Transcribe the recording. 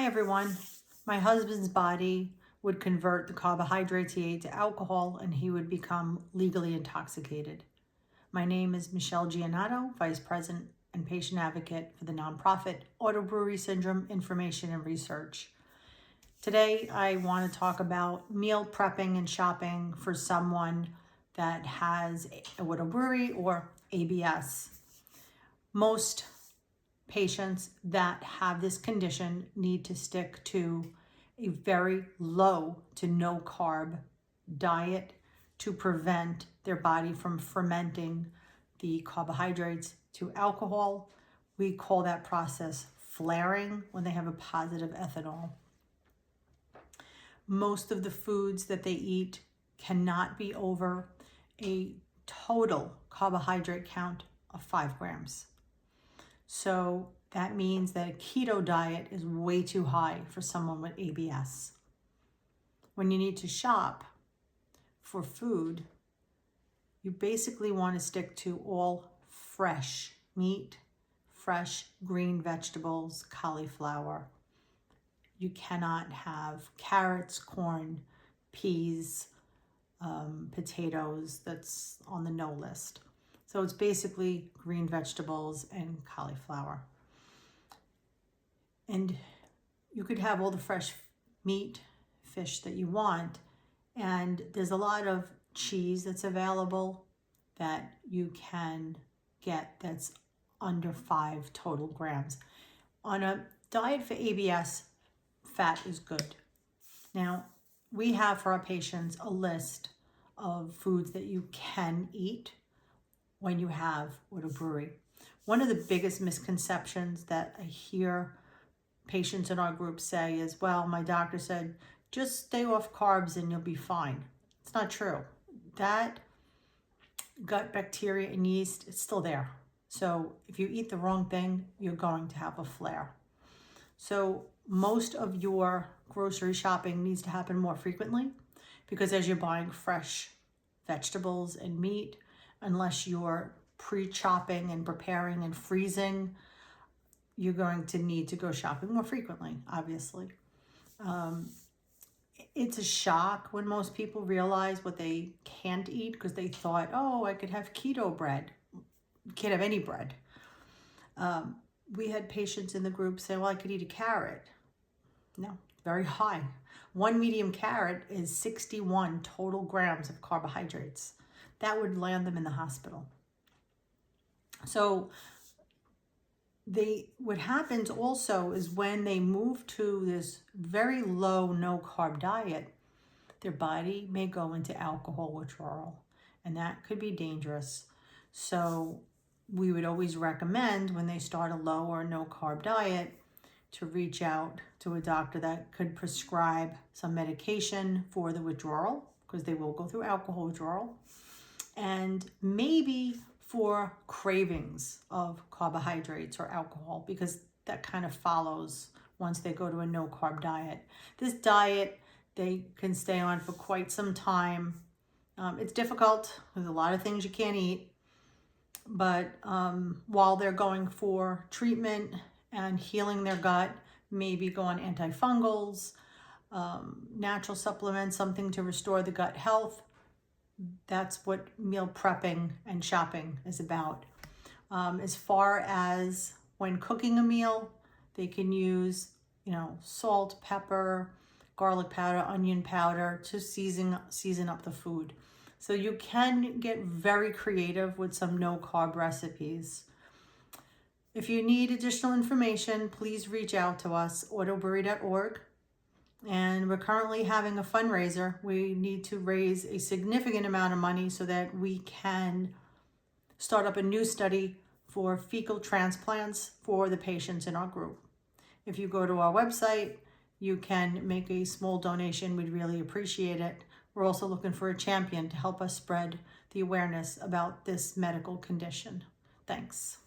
Hi everyone. My husband's body would convert the carbohydrates he ate to alcohol and he would become legally intoxicated. My name is Michelle Giannato, Vice President and Patient Advocate for the nonprofit Auto-Brewery Syndrome Information and Research. Today I want to talk about meal prepping and shopping for someone that has a auto-brewery or ABS. Most patients that have this condition need to stick to a very low to no carb diet to prevent their body from fermenting the carbohydrates to alcohol. We call that process flaring when they have a positive ethanol. Most of the foods that they eat cannot be over a total carbohydrate count of 5 grams. So that means that a keto diet is way too high for someone with ABS. When you need to shop for food, you basically want to stick to all fresh meat, fresh green vegetables, cauliflower. You cannot have carrots, corn, peas, potatoes. That's on the no list. So it's basically green vegetables and cauliflower. And you could have all the fresh meat, fish that you want. And there's a lot of cheese that's available that you can get that's under 5 total grams. On a diet for ABS, fat is good. Now, we have for our patients a list of foods that you can eat when you have auto-brewery. One of the biggest misconceptions that I hear patients in our group say is, well, my doctor said, just stay off carbs and you'll be fine. It's not true. That gut bacteria and yeast, it's still there. So if you eat the wrong thing, you're going to have a flare. So most of your grocery shopping needs to happen more frequently because as you're buying fresh vegetables and meat, unless you're pre-chopping and preparing and freezing, you're going to need to go shopping more frequently, obviously. It's a shock when most people realize what they can't eat because they thought, oh, I could have keto bread. You can't have any bread. We had patients in the group say, well, I could eat a carrot. No, very high. 1 medium carrot is 61 total grams of carbohydrates. That would land them in the hospital. So what happens also is when they move to this very low no carb diet, their body may go into alcohol withdrawal, and that could be dangerous. So we would always recommend when they start a low or no carb diet to reach out to a doctor that could prescribe some medication for the withdrawal, because they will go through alcohol withdrawal, and maybe for cravings of carbohydrates or alcohol, because that kind of follows once they go to a no carb diet. This diet they can stay on for quite some time. It's difficult. There's a lot of things you can't eat, but while they're going for treatment and healing their gut, maybe go on antifungals, natural supplements, something to restore the gut health. That's what meal prepping and shopping is about. As far as when cooking a meal, they can use, salt, pepper, garlic powder, onion powder to season up the food. So you can get very creative with some no carb recipes. If you need additional information, please reach out to us, autobrewery.org. And we're currently having a fundraiser. We need to raise a significant amount of money so that we can start up a new study for fecal transplants for the patients in our group. If you go to our website, you can make a small donation. We'd really appreciate it. We're also looking for a champion to help us spread the awareness about this medical condition. Thanks.